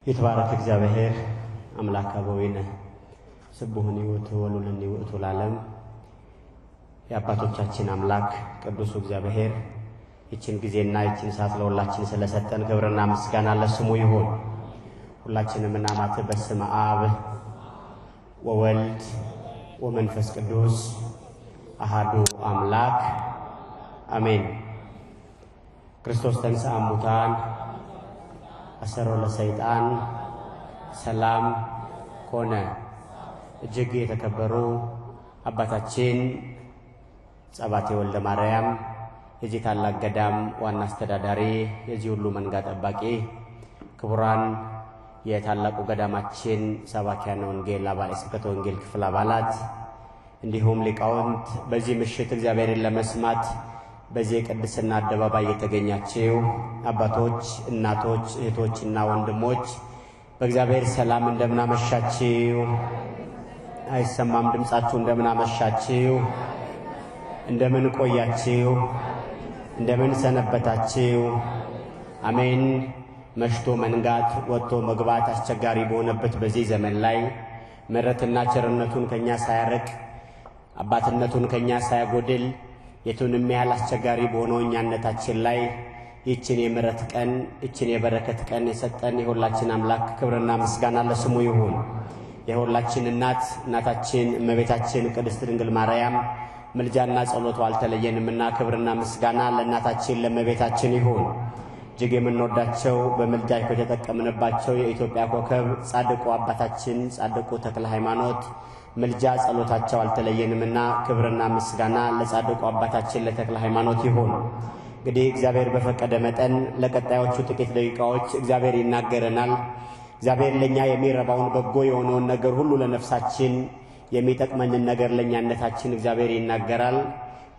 يتبارك እግዚአብሔር አምላክ አበዊነ ስቡህን ወሉልን ይወቱ ለዓለም የአባቶቻችን አምላክ ቅዱስ እግዚአብሔር ይችን ጊዜና ይችን ሰዓት ለሁላችን ስለሰጠን ክብርና ምስጋና ለስሙ ይሁን። ሁላችንም እናማት በስመ አብ ወወልድ ወመንፈስ ቅዱስ አሐዱ አምላክ አሜን። ክርስቶስ ተንሥአ እሙታን አሰሮ ለሰይጣን ሰላም ኮነ። እጅግ የተከበሩ አባታችን ጸባቴ ወልደ ማርያም የዚህ ታላቅ ገዳም ዋና አስተዳዳሪ፣ የዚህ ሁሉ መንጋ ጠባቂ፣ ክቡራን የታላቁ ገዳማችን ሰባኪያነ ወንጌል አባላት፣ ስብከተ ወንጌል ክፍል አባላት፣ እንዲሁም ሊቃውንት በዚህ ምሽት እግዚአብሔርን ለመስማት በዚህ ቅድስና አደባባይ የተገኛችሁ አባቶች፣ እናቶች፣ እህቶችና ወንድሞች በእግዚአብሔር ሰላም እንደምን አመሻችሁ? አይሰማም ድምጻችሁ? እንደምን አመሻችሁ? እንደምን ቆያችሁ? እንደምን ሰነበታችሁ? አሜን። መሽቶ መንጋት ወጥቶ መግባት አስቸጋሪ በሆነበት በዚህ ዘመን ላይ ምሕረትና ቸርነቱን ከኛ ሳያርቅ አባትነቱን ከኛ ሳያጎድል የቱንም ያህል አስቸጋሪ በሆነው እኛነታችን ላይ ይችን የምሕረት ቀን ይችን የበረከት ቀን የሰጠን የሁላችን አምላክ ክብርና ምስጋና ለስሙ ይሁን። የሁላችን እናታችን እመቤታችን ቅድስት ድንግል ማርያም ምልጃና ጸሎቷ አልተለየንምና ክብርና ምስጋና ለእናታችን ለእመቤታችን ይሁን። እጅግ የምንወዳቸው በምልጃ የተጠቀምንባቸው የኢትዮጵያ ኮከብ ጻድቁ አባታችን ጻድቁ ተክለ ሃይማኖት ምልጃ ጸሎታቸው አልተለየንምና ክብርና ምስጋና ለጻድቁ አባታችን ለተክለ ሃይማኖት ይሁን። እንግዲህ እግዚአብሔር በፈቀደ መጠን ለቀጣዮቹ ጥቂት ደቂቃዎች እግዚአብሔር ይናገረናል። እግዚአብሔር ለኛ የሚረባውን በጎ የሆነውን ነገር ሁሉ ለነፍሳችን የሚጠቅመንን ነገር ለኛነታችን እግዚአብሔር ይናገራል።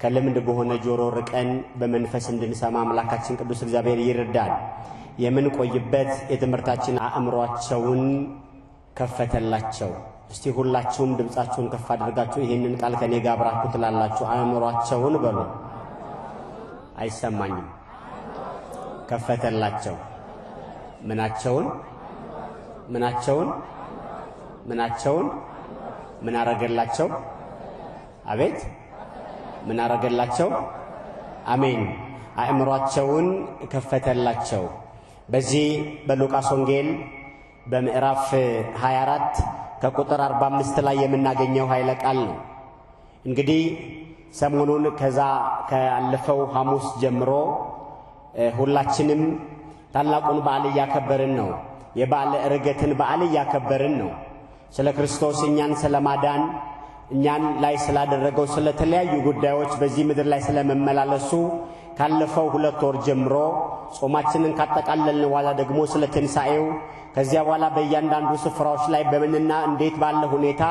ከልምድ በሆነ ጆሮ ርቀን በመንፈስ እንድንሰማ አምላካችን ቅዱስ እግዚአብሔር ይርዳል። የምንቆይበት የትምህርታችን አእምሯቸውን ከፈተላቸው። እስቲ ሁላችሁም ድምጻችሁን ከፍ አድርጋችሁ ይሄንን ቃል ከኔ ጋር አብራችሁ ትላላችሁ። አእምሯቸውን በሉ። አይሰማኝም። ከፈተላቸው። ምናቸውን ምን አረገላቸው? አቤት ምን አረገላቸው? አሜን። አእምሯቸውን ከፈተላቸው። በዚህ በሉቃስ ወንጌል በምዕራፍ 24 ከቁጥር 45 ላይ የምናገኘው ኃይለ ቃል ነው። እንግዲህ ሰሞኑን ከዛ ካለፈው ሐሙስ ጀምሮ ሁላችንም ታላቁን በዓል ያከበርን ነው። የበዓለ ዕርገትን በዓል ያከበርን ነው። ስለ ክርስቶስ እኛን ስለማዳን እኛን ላይ ስላደረገው ስለተለያዩ ጉዳዮች በዚህ ምድር ላይ ስለመመላለሱ ካለፈው 2 ወር ጀምሮ ጾማችንን ካጠቃለልን በኋላ ደግሞ ስለ ትንሣኤው ከዚያ በኋላ በእያንዳንዱ ስፍራዎች ላይ በምንና እንዴት ባለ ሁኔታ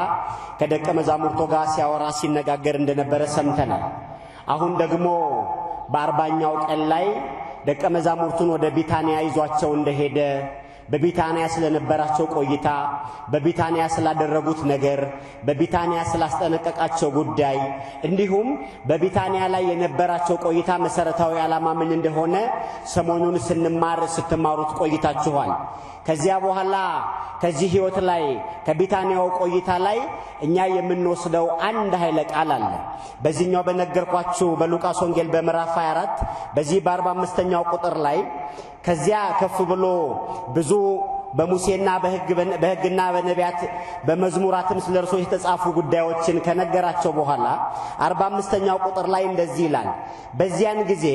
ከደቀ መዛሙርቱ ጋር ሲያወራ ሲነጋገር እንደነበረ ሰምተናል። አሁን ደግሞ በ40ኛው ቀን ላይ ደቀ መዛሙርቱን ወደ ቢታንያ ይዟቸው እንደሄደ በቢታንያ ስለነበራቸው ቆይታ፣ በቢታንያ ስላደረጉት ነገር፣ በቢታንያ ስላስጠነቀቃቸው ጉዳይ፣ እንዲሁም በቢታንያ ላይ የነበራቸው ቆይታ መሰረታዊ ዓላማ ምን እንደሆነ ሰሞኑን ስትማሩት ቆይታችኋል። ከዚያ በኋላ ከዚህ ሕይወት ላይ ከቢታንያው ቆይታ ላይ እኛ የምንወስደው አንድ ኃይለ ቃል አለ። በዚህኛው በነገርኳችሁ በሉቃስ ወንጌል በምዕራፍ 24 በዚህ በ45ኛው ቁጥር ላይ ከዚያ ከፍ ብሎ ብዙ በሙሴና በሕግና በነቢያት በመዝሙራትም ስለርሱ የተጻፉ ጉዳዮችን ከነገራቸው በኋላ 45ኛው ቁጥር ላይ እንደዚህ ይላል። በዚያን ጊዜ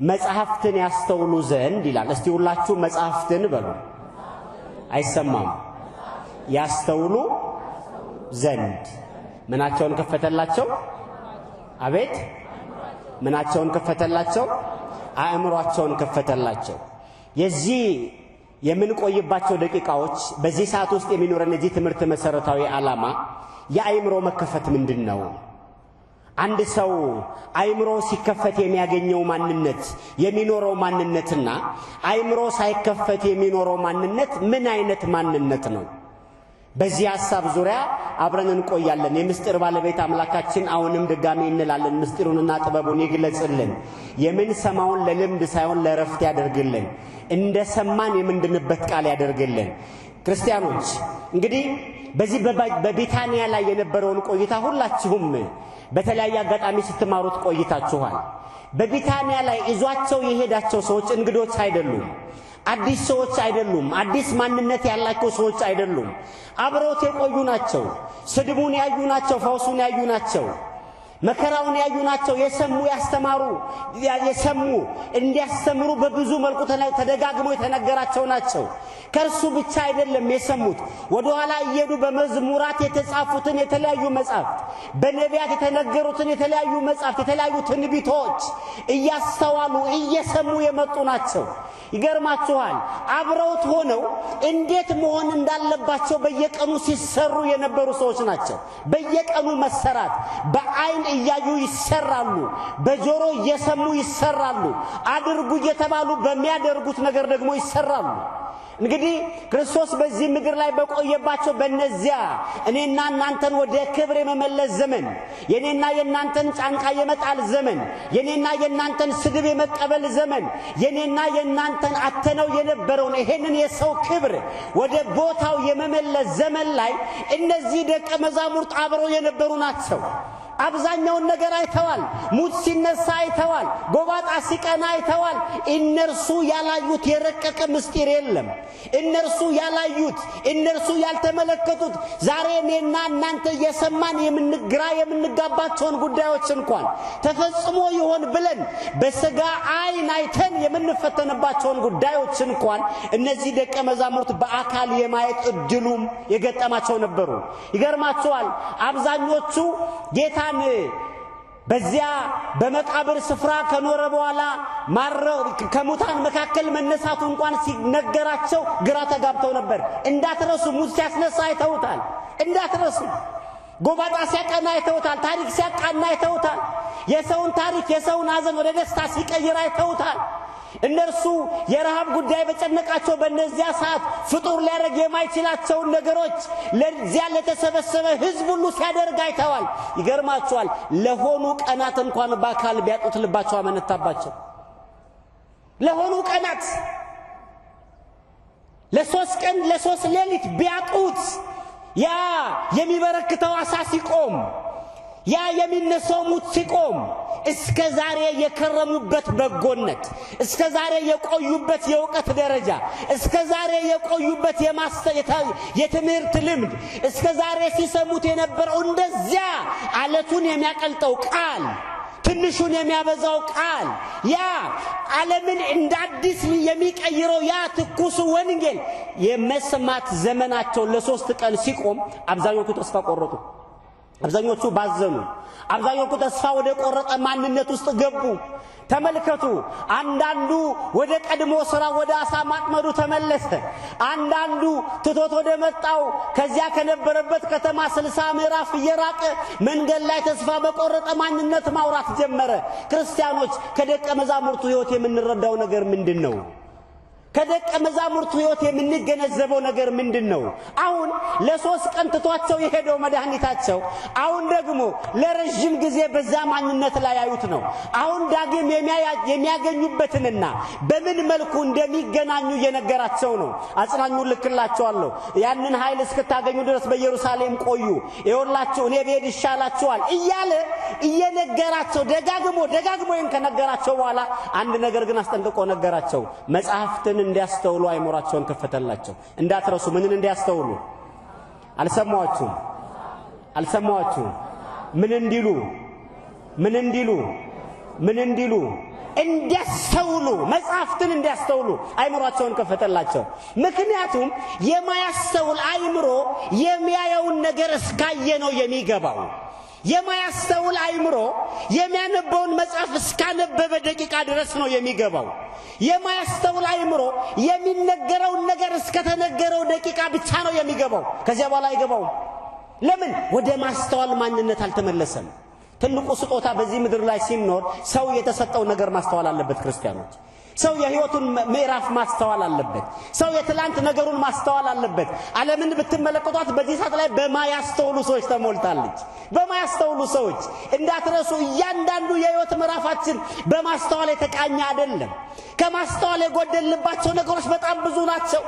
መጽሐፍትን ያስተውሉ ዘንድ ይላል። እስቲ ሁላችሁ መጽሐፍትን በሉ። አይሰማም። ያስተውሉ ዘንድ ምናቸውን ከፈተላቸው? አቤት ምናቸውን ከፈተላቸው? አእምሯቸውን ከፈተላቸው። የዚህ የምንቆይባቸው ደቂቃዎች በዚህ ሰዓት ውስጥ የሚኖረን የዚህ ትምህርት መሰረታዊ ዓላማ የአእምሮ መከፈት ምንድነው? አንድ ሰው አእምሮ ሲከፈት የሚያገኘው ማንነት የሚኖረው ማንነትና አእምሮ ሳይከፈት የሚኖረው ማንነት ምን አይነት ማንነት ነው? በዚህ ሐሳብ ዙሪያ አብረን እንቆያለን። የምስጢር ባለቤት አምላካችን አሁንም ድጋሚ እንላለን ምስጢሩንና ጥበቡን ይግለጽልን። የምንሰማውን ለልምድ ሳይሆን ለረፍት ያደርግልን። እንደሰማን የምንድንበት ቃል ያደርግልን። ክርስቲያኖች እንግዲህ በዚህ በቢታንያ ላይ የነበረውን ቆይታ ሁላችሁም በተለያየ አጋጣሚ ስትማሩት ቆይታችኋል። በቢታንያ ላይ ይዟቸው የሄዳቸው ሰዎች እንግዶች አይደሉም። አዲስ ሰዎች አይደሉም። አዲስ ማንነት ያላቸው ሰዎች አይደሉም። አብረውት የቆዩ ናቸው። ስድቡን ያዩ ናቸው። ፈውሱን ያዩ ናቸው። መከራውን ያዩ ናቸው። የሰሙ ያስተማሩ የሰሙ እንዲያስተምሩ በብዙ መልኩ ተደጋግመው የተነገራቸው ናቸው። ከርሱ ብቻ አይደለም የሰሙት። ወደ ኋላ እየሄዱ በመዝሙራት የተጻፉትን የተለያዩ መጻሕፍት፣ በነቢያት የተነገሩትን የተለያዩ መጻሕፍት፣ የተለያዩ ትንቢቶች እያስተዋሉ እየሰሙ የመጡ ናቸው። ይገርማችኋል። አብረውት ሆነው እንዴት መሆን እንዳለባቸው በየቀኑ ሲሰሩ የነበሩ ሰዎች ናቸው። በየቀኑ መሰራት በአይን እያዩ ይሰራሉ። በጆሮ እየሰሙ ይሰራሉ። አድርጉ እየተባሉ በሚያደርጉት ነገር ደግሞ ይሰራሉ። እንግዲህ ክርስቶስ በዚህ ምድር ላይ በቆየባቸው በእነዚያ እኔና እናንተን ወደ ክብር የመመለስ ዘመን፣ የኔና የናንተን ጫንቃ የመጣል ዘመን፣ የኔና የናንተን ስድብ የመቀበል ዘመን፣ የኔና የናንተን አተነው የነበረውን ይሄንን የሰው ክብር ወደ ቦታው የመመለስ ዘመን ላይ እነዚህ ደቀ መዛሙርት አብረው የነበሩ ናቸው። አብዛኛውን ነገር አይተዋል። ሙት ሲነሳ አይተዋል። ጎባጣ ሲቀና አይተዋል። እነርሱ ያላዩት የረቀቀ ምስጢር የለም። እነርሱ ያላዩት፣ እነርሱ ያልተመለከቱት ዛሬ እኔና እናንተ የሰማን የምንግራ የምንጋባቸውን ጉዳዮች እንኳን ተፈጽሞ ይሆን ብለን በሥጋ አይን አይተን የምንፈተንባቸውን ጉዳዮች እንኳን እነዚህ ደቀ መዛሙርት በአካል የማየት እድሉም የገጠማቸው ነበሩ። ይገርማቸዋል። አብዛኞቹ ጌታ በዚያ በመቃብር ስፍራ ከኖረ በኋላ ከሙታን መካከል መነሳቱ እንኳን ሲነገራቸው ግራ ተጋብተው ነበር። እንዳትረሱ ሙት ሲያስነሳ አይተውታል። እንዳትረሱ ጎባጣ ሲያቀና አይተውታል። ታሪክ ሲያቃና አይተውታል። የሰውን ታሪክ የሰውን ሐዘን ወደ ደስታ ሲቀይር አይተውታል። እነርሱ የረሃብ ጉዳይ በጨነቃቸው በእነዚያ ሰዓት ፍጡር ሊያደርግ የማይችላቸውን ነገሮች ለዚያ ለተሰበሰበ ሕዝብ ሁሉ ሲያደርግ አይተዋል። ይገርማቸዋል። ለሆኑ ቀናት እንኳን በአካል ቢያጡት ልባቸው አመነታባቸው። ለሆኑ ቀናት ለሶስት ቀን ለሶስት ሌሊት ቢያጡት ያ የሚበረክተው ዓሣ ሲቆም፣ ያ የሚነሳው ሙት ሲቆም፣ እስከ ዛሬ የከረሙበት በጎነት፣ እስከ ዛሬ የቆዩበት የእውቀት ደረጃ፣ እስከ ዛሬ የቆዩበት የትምህርት ልምድ፣ እስከ ዛሬ ሲሰሙት የነበረው እንደዚያ አለቱን የሚያቀልጠው ቃል፣ ትንሹን የሚያበዛው ቃል፣ ያ ዓለምን እንደ አዲስ የሚቀይረው ያ ትኩሱ ወንጌል የመስማት ዘመናቸው ለሶስት ቀን ሲቆም አብዛኞቹ ተስፋ ቆረጡ። አብዛኞቹ ባዘኑ። አብዛኞቹ ተስፋ ወደ ቆረጠ ማንነት ውስጥ ገቡ። ተመልከቱ። አንዳንዱ ወደ ቀድሞ ሥራ ወደ ዓሣ ማጥመዱ ተመለሰ። አንዳንዱ ትቶት ወደ መጣው ከዚያ ከነበረበት ከተማ 60 ምዕራፍ እየራቀ መንገድ ላይ ተስፋ በቆረጠ ማንነት ማውራት ጀመረ። ክርስቲያኖች ከደቀ መዛሙርቱ ሕይወት የምንረዳው ነገር ምንድን ነው? ከደቀ መዛሙርቱ ሕይወት የምንገነዘበው ነገር ምንድን ነው? አሁን ለሶስት ቀን ትቷቸው የሄደው መድኃኒታቸው አሁን ደግሞ ለረጅም ጊዜ በዛ ማንነት ላይ ያዩት ነው። አሁን ዳግም የሚያገኙበትንና በምን መልኩ እንደሚገናኙ እየነገራቸው ነው። አጽናኙን ልክላቸዋለሁ፣ ያንን ኃይል እስክታገኙ ድረስ በኢየሩሳሌም ቆዩ፣ ይኸውላችሁ እኔ ብሄድ ይሻላችኋል እያለ እየነገራቸው ደጋግሞ ይህን ከነገራቸው በኋላ አንድ ነገር ግን አስጠንቅቆ ነገራቸው። መጽሐፍትን እንዲያስተውሉ አይሞራቸውን ከፈተላቸው። እንዳትረሱ ምንን እንዲያስተውሉ? አልሰማዋችሁም? ምን እንዲሉ እንዲያስተውሉ፣ መጽሐፍትን እንዲያስተውሉ አይምሮአቸውን ከፈተላቸው። ምክንያቱም የማያስተውል አይምሮ የሚያየውን ነገር እስካየ ነው የሚገባው። የማያስተውል አይምሮ የሚያነበውን መጽሐፍ እስካነበበ ደቂቃ ድረስ ነው የሚገባው። የማያስተውል አይምሮ የሚነገረውን ነገር እስከተነገረው ደቂቃ ብቻ ነው የሚገባው። ከዚያ በኋላ አይገባውም። ለምን? ወደ ማስተዋል ማንነት አልተመለሰም። ትልቁ ስጦታ በዚህ ምድር ላይ ሲኖር ሰው የተሰጠው ነገር ማስተዋል አለበት። ክርስቲያኖች ሰው የህይወቱን ምዕራፍ ማስተዋል አለበት። ሰው የትላንት ነገሩን ማስተዋል አለበት። ዓለምን ብትመለከቷት በዚህ ሰዓት ላይ በማያስተውሉ ሰዎች ተሞልታለች። በማያስተውሉ ሰዎች እንዳትረሱ፣ እያንዳንዱ የህይወት ምዕራፋችን በማስተዋል የተቃኘ አይደለም። ከማስተዋል የጎደልባቸው ነገሮች በጣም ብዙ ናቸው።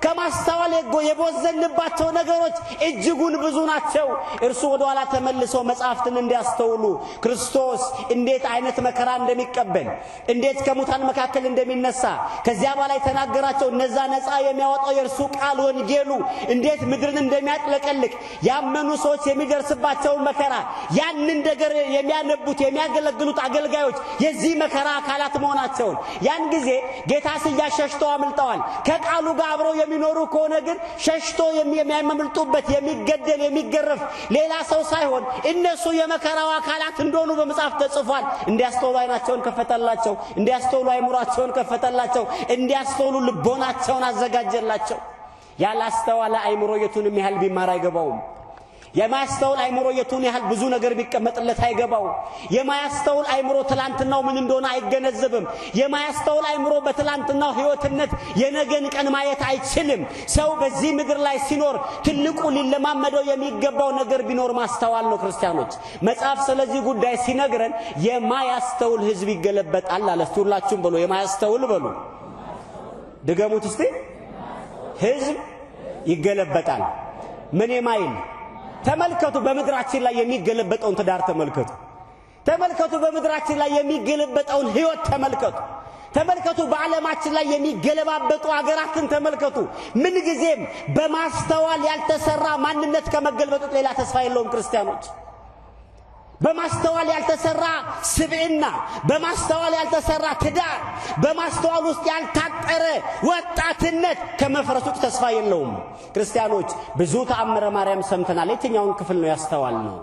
ከማስተዋል የቦዘንባቸው ነገሮች እጅጉን ብዙ ናቸው። እርሱ ወደ ኋላ ተመልሶ መጻፍትን እንዲያስተውሉ ክርስቶስ እንዴት አይነት መከራ እንደሚቀበል እንዴት ከሙታን መካከል እንደሚነሳ ከዚያ በላይ ተናገራቸው። እነዛ ነፃ የሚያወጣው የእርሱ ቃል ወንጌሉ እንዴት ምድርን እንደሚያጥለቀልቅ ያመኑ ሰዎች የሚደርስባቸው መከራ ያንን ነገር የሚያነቡት የሚያገለግሉት አገልጋዮች የዚህ መከራ አካላት መሆናቸውን ያን ጊዜ ጌታ ሲያሸሽተው አምልጠዋል። ከቃሉ ጋር አብረው የሚኖሩ ከሆነ ግን ሸሽቶ የሚያመልጡበት የሚገደል የሚገረፍ ሌላ ሰው ሳይሆን እነሱ የመከራው አካላት እንደሆኑ በመጽሐፍ ተጽፏል። እንዲያስተውሉ አይናቸውን ከፈተላቸው፣ እንዲያስተውሉ አይምሮአቸውን ከፈተላቸው፣ እንዲያስተውሉ ልቦናቸውን አዘጋጀላቸው። ያላስተዋለ አይምሮ የቱንም ያህል ቢማር አይገባውም። የማያስተውል አይምሮ የቱን ያህል ብዙ ነገር ቢቀመጥለት አይገባው። የማያስተውል አይምሮ ትላንትናው ምን እንደሆነ አይገነዘብም። የማያስተውል አይምሮ በትላንትናው ህይወትነት የነገን ቀን ማየት አይችልም። ሰው በዚህ ምድር ላይ ሲኖር ትልቁ ሊለማመደው የሚገባው ነገር ቢኖር ማስተዋል ነው። ክርስቲያኖች መጽሐፍ ስለዚህ ጉዳይ ሲነግረን የማያስተውል ህዝብ ይገለበጣል አለ። ሁላችሁም በሉ የማያስተውል በሉ። ድገሙት እስቲ። ህዝብ ይገለበጣል። ምን የማይል ተመልከቱ። በመድራችን ላይ የሚገለበጠውን ትዳር ተመልከቱ። ተመልከቱ። በመድራችን ላይ የሚገለበጠውን ህይወት ተመልከቱ። ተመልከቱ። በዓለማችን ላይ የሚገለባበጡ አገራትን ተመልከቱ። ምን ጊዜም በማስተዋል ያልተሰራ ማንነት ከመገልበጡ ሌላ ተስፋ የለውም። ክርስቲያኖች በማስተዋል ያልተሰራ ስብዕና፣ በማስተዋል ያልተሰራ ትዳር፣ በማስተዋል ውስጥ ያልታጠረ ወጣትነት ከመፍረሱ ተስፋ የለውም። ክርስቲያኖች ብዙ ተአምረ ማርያም ሰምተናል። የትኛውን ክፍል ነው ያስተዋልነው?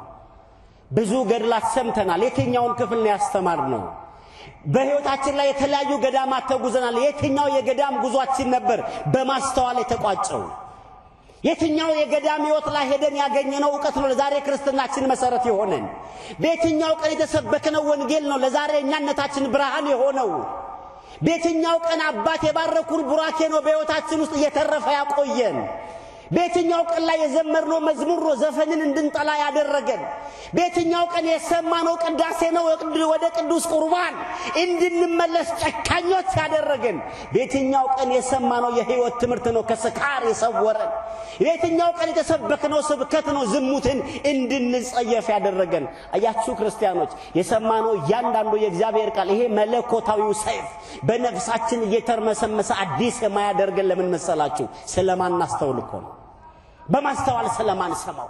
ብዙ ገድላት ሰምተናል። የትኛውን ክፍል ነው ያስተማርነው? በህይወታችን ላይ የተለያዩ ገዳማት ተጉዘናል። የትኛው የገዳም ጉዟችን ነበር በማስተዋል የተቋጨው? የትኛው የገዳም ህይወት ላይ ሄደን ያገኘነው ዕውቀት ነው ለዛሬ ክርስትናችን መሰረት የሆነን? በየትኛው ቀን የተሰበከነው ወንጌል ነው ለዛሬ እኛነታችን ብርሃን የሆነው? በየትኛው ቀን አባት የባረኩን ቡራኬ ነው በህይወታችን ውስጥ እየተረፈ ያቆየን? በየትኛው ቀን ላይ የዘመርነው መዝሙር ነው ዘፈንን እንድንጠላ ያደረገን? በየትኛው ቀን የሰማነው ቅዳሴ ነው ወደ ቅዱስ ቁርባን እንድንመለስ ጨካኞች ያደረገን? በየትኛው ቀን የሰማነው የህይወት ትምህርት ነው ከስካር የሰወረን? በየትኛው ቀን የተሰበከነው ስብከት ነው ዝሙትን እንድንጸየፍ ያደረገን? አያችሁ ክርስቲያኖች የሰማነው እያንዳንዱ የእግዚአብሔር ቃል ይሄ መለኮታዊው ሰይፍ በነፍሳችን እየተርመሰመሰ አዲስ የማያደርገን ለምን መሰላችሁ? ስለማናስተውል እኮ ነው። በማስተዋል ስለማን ሰማው፣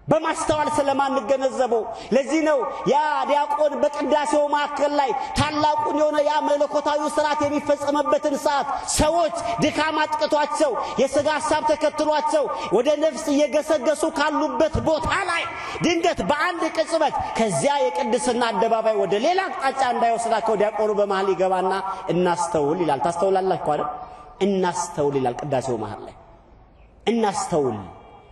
በማስተዋል ስለማን ገነዘበው። ለዚህ ነው ያ ዲያቆን በቅዳሴው ማዕከል ላይ ታላቁን የሆነ ያ መለኮታዊ ሥርዓት የሚፈጸምበትን ሰዓት ሰዎች ድካም አጥቅቷቸው የሥጋ ሐሳብ ተከትሏቸው ወደ ነፍስ እየገሰገሱ ካሉበት ቦታ ላይ ድንገት በአንድ ቅጽበት ከዚያ የቅድስና አደባባይ ወደ ሌላ አቅጣጫ እንዳይወስዳቸው ዲያቆኑ በመሃል ይገባና እናስተውል ይላል። ታስተውላላችሁ አይደል? እናስተውል ይላል ቅዳሴው መሃል ላይ። እናስተውል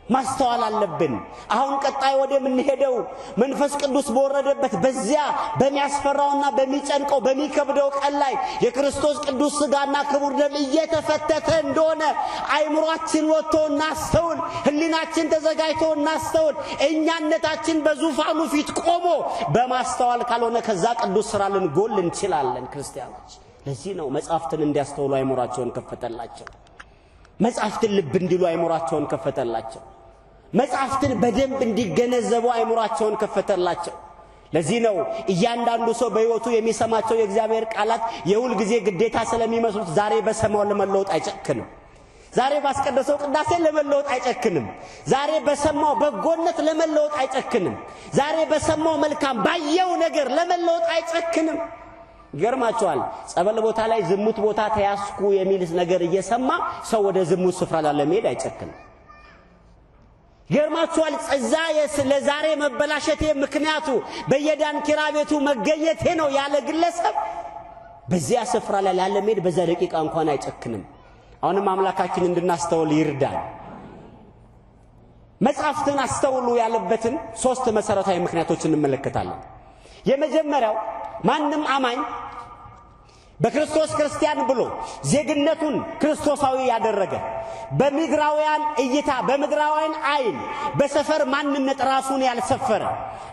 ማስተዋል አለብን። አሁን ቀጣይ ወደ ምን ሄደው መንፈስ ቅዱስ በወረደበት በዚያ በሚያስፈራውና በሚጨንቀው በሚከብደው ቀን ላይ የክርስቶስ ቅዱስ ሥጋና ክቡር ደም እየተፈተተ እንደሆነ አይምሮአችን ወጥቶ እናስተውል። ህሊናችን ተዘጋጅቶ እናስተውል። እኛነታችን በዙፋኑ ፊት ቆሞ በማስተዋል ካልሆነ ከዛ ቅዱስ ሥራ ልንጎል እንችላለን። ክርስቲያኖች ለዚህ ነው መጻሕፍትን እንዲያስተውሉ አይምሮአቸውን ከፈተላቸው። መጻሕፍትን ልብ እንዲሉ አይምሮአቸውን ከፈተላቸው። መጻሕፍትን በደንብ እንዲገነዘቡ አይምሮአቸውን ከፈተላቸው። ለዚህ ነው እያንዳንዱ ሰው በሕይወቱ የሚሰማቸው የእግዚአብሔር ቃላት የሁል ጊዜ ግዴታ ስለሚመስሉት ዛሬ በሰማው ለመለወጥ አይጨክንም። ዛሬ ባስቀደሰው ቅዳሴ ለመለወጥ አይጨክንም። ዛሬ በሰማው በጎነት ለመለወጥ አይጨክንም። ዛሬ በሰማው መልካም ባየው ነገር ለመለወጥ አይጨክንም። ይገርማቸዋል። ጸበል ቦታ ላይ ዝሙት ቦታ ተያስኩ የሚል ነገር እየሰማ ሰው ወደ ዝሙት ስፍራ ለመሄድ አይጨክንም። ይገርማቸዋል። ለዛሬ መበላሸቴ ምክንያቱ በየዳንኪራ ቤቱ መገኘቴ ነው ያለ ግለሰብ በዚያ ስፍራ ላይ ለመሄድ በዛ ደቂቃ እንኳን አይጨክንም። አሁንም አምላካችን እንድናስተውል ይርዳል። መጽሐፍትን አስተውሉ ያለበትን ሶስት መሰረታዊ ምክንያቶችን እንመለከታለን። የመጀመሪያው ማንም አማኝ በክርስቶስ ክርስቲያን ብሎ ዜግነቱን ክርስቶሳዊ ያደረገ በምድራውያን እይታ በምድራውያን አይን በሰፈር ማንነት ራሱን ያልሰፈረ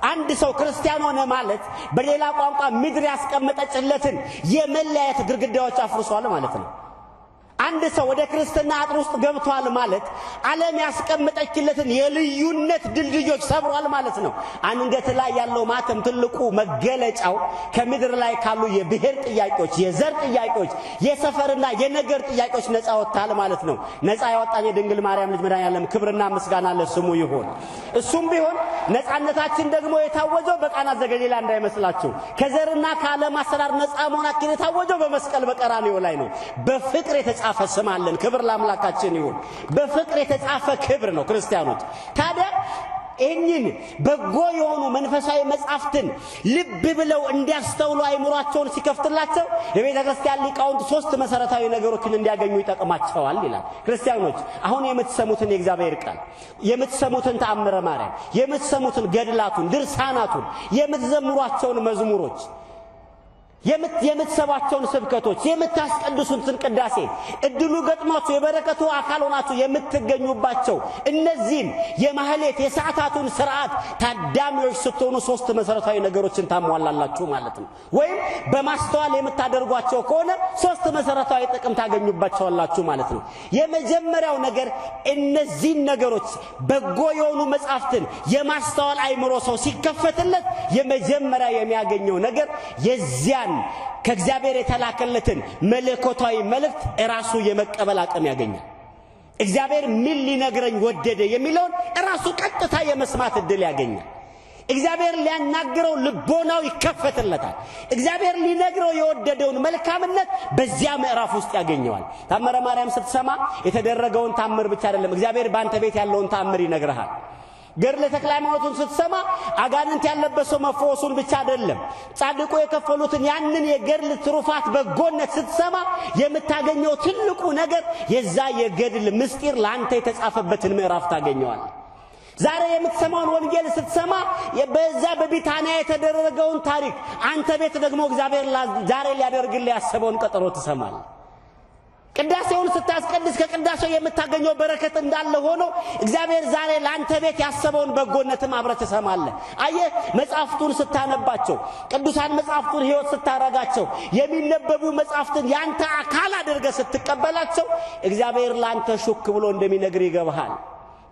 አንድ ሰው ክርስቲያን ሆነ ማለት በሌላ ቋንቋ ምድር ያስቀመጠችለትን የመለያየት ግድግዳዎች አፍርሷል ማለት ነው። አንድ ሰው ወደ ክርስትና አጥር ውስጥ ገብቷል ማለት ዓለም ያስቀመጠችለትን የልዩነት ድልድዮች ሰብሯል ማለት ነው። አንገት ላይ ያለው ማተም ትልቁ መገለጫው ከምድር ላይ ካሉ የብሔር ጥያቄዎች፣ የዘር ጥያቄዎች፣ የሰፈርና የነገር ጥያቄዎች ነፃ ወጣል ማለት ነው። ነፃ ያወጣን የድንግል ማርያም ልጅ መድኃኔዓለም ክብርና ምስጋና ለስሙ ይሁን። እሱም ቢሆን ነፃነታችን ደግሞ የታወጀው በቃና ዘገሊላ እንዳይመስላችሁ ከዘርና ከዓለም አሰራር ነፃ መሆናችን የታወጀው በመስቀል በቀራንዮ ላይ ነው። በፍቅር የተጻፈ ፈስማለን ክብር ለአምላካችን ይሁን። በፍቅር የተጻፈ ክብር ነው ክርስቲያኖች። ታዲያ እኚህን በጎ የሆኑ መንፈሳዊ መጻሕፍትን ልብ ብለው እንዲያስተውሉ አይምሯቸውን ሲከፍትላቸው የቤተ ክርስቲያን ሊቃውንት ሶስት መሰረታዊ ነገሮችን እንዲያገኙ ይጠቅማቸዋል ይላል። ክርስቲያኖች አሁን የምትሰሙትን የእግዚአብሔር ቃል፣ የምትሰሙትን ተአምረ ማርያም፣ የምትሰሙትን ገድላቱን፣ ድርሳናቱን፣ የምትዘምሯቸውን መዝሙሮች፣ የምትሰባቸውን ስብከቶች፣ የምታስቀድሱትን ቅዳሴ እድሉ ገጥሟችሁ የበረከቱ አካል ሆናችሁ የምትገኙባቸው እነዚህን የማህሌት የሰዓታቱን ስርዓት ታዳሚዎች ስትሆኑ ሶስት መሰረታዊ ነገሮችን ታሟላላችሁ ማለት ነው። ወይም በማስተዋል የምታደርጓቸው ከሆነ ሶስት መሰረታዊ ጥቅም ታገኙባቸዋላችሁ ማለት ነው። የመጀመሪያው ነገር እነዚህን ነገሮች በጎ የሆኑ መጻሕፍትን የማስተዋል አይምሮ ሰው ሲከፈትለት የመጀመሪያ የሚያገኘው ነገር የዚያን ከእግዚአብሔር የተላከለትን መለኮታዊ መልእክት ራሱ የመቀበል አቅም ያገኛል። እግዚአብሔር ምን ሊነግረኝ ወደደ የሚለውን ራሱ ቀጥታ የመስማት እድል ያገኛል። እግዚአብሔር ሊያናግረው ልቦናው ይከፈትለታል። እግዚአብሔር ሊነግረው የወደደውን መልካምነት በዚያ ምዕራፍ ውስጥ ያገኘዋል። ታምረ ማርያም ስትሰማ የተደረገውን ታምር ብቻ አይደለም፣ እግዚአብሔር ባንተ ቤት ያለውን ታምር ይነግርሃል። ገድለ ተክለ ሃይማኖትን ስትሰማ አጋንንት ያለበሰው መፈወሱን ብቻ አይደለም፣ ጻድቁ የከፈሉትን ያንን የገድል ትሩፋት በጎነት ስትሰማ የምታገኘው ትልቁ ነገር የዛ የገድል ምስጢር ለአንተ የተጻፈበትን ምዕራፍ ታገኘዋል። ዛሬ የምትሰማውን ወንጌል ስትሰማ በዛ በቢታንያ የተደረገውን ታሪክ አንተ ቤት ደግሞ እግዚአብሔር ዛሬ ሊያደርግልህ ያሰበውን ቀጠሮ ትሰማለህ። ቅዳሴውን ስታስቀድስ ከቅዳሴው የምታገኘው በረከት እንዳለ ሆኖ እግዚአብሔር ዛሬ ላንተ ቤት ያሰበውን በጎነትም አብረህ ትሰማለህ። አየህ፣ መጻሕፍቱን ስታነባቸው፣ ቅዱሳን መጻሕፍቱን ሕይወት ስታረጋቸው፣ የሚነበቡ መጻሕፍትን ያንተ አካል አድርገህ ስትቀበላቸው እግዚአብሔር ላንተ ሹክ ብሎ እንደሚነግር ይገባሃል።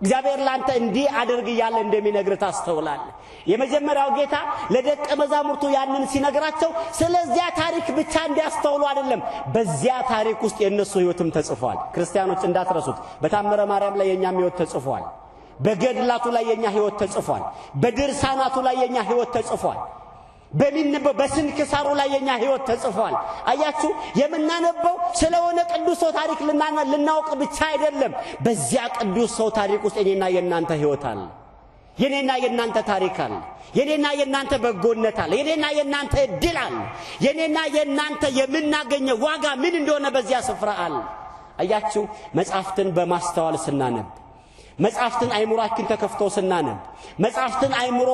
እግዚአብሔር ላንተ እንዲህ አድርግ እያለ እንደሚነግር ታስተውላለህ። የመጀመሪያው ጌታ ለደቀ መዛሙርቱ ያንን ሲነግራቸው ስለዚያ ታሪክ ብቻ እንዲያስተውሉ አይደለም፣ በዚያ ታሪክ ውስጥ የነሱ ሕይወትም ተጽፏል። ክርስቲያኖች እንዳትረሱት፣ በታምረ ማርያም ላይ የኛም ሕይወት ተጽፏል። በገድላቱ ላይ የኛ ሕይወት ተጽፏል። በድርሳናቱ ላይ የኛ ሕይወት ተጽፏል። በሚነበው በስንክሳሩ ላይ የኛ ሕይወት ተጽፏል። አያችሁ፣ የምናነበው ስለሆነ ቅዱስ ሰው ታሪክ ልናውቅ ብቻ አይደለም። በዚያ ቅዱስ ሰው ታሪክ ውስጥ የኔና የናንተ ሕይወት አለ። የኔና የናንተ ታሪክ አለ። የኔና የናንተ በጎነት አለ። የኔና የናንተ እድል አለ። የኔና የናንተ የምናገኘው ዋጋ ምን እንደሆነ በዚያ ስፍራ አለ። አያችሁ፣ መጻሕፍትን በማስተዋል ስናነብ፣ መጻሕፍትን አይምሮአችን ተከፍቶ ስናነብ፣ መጻሕፍትን አይምሮ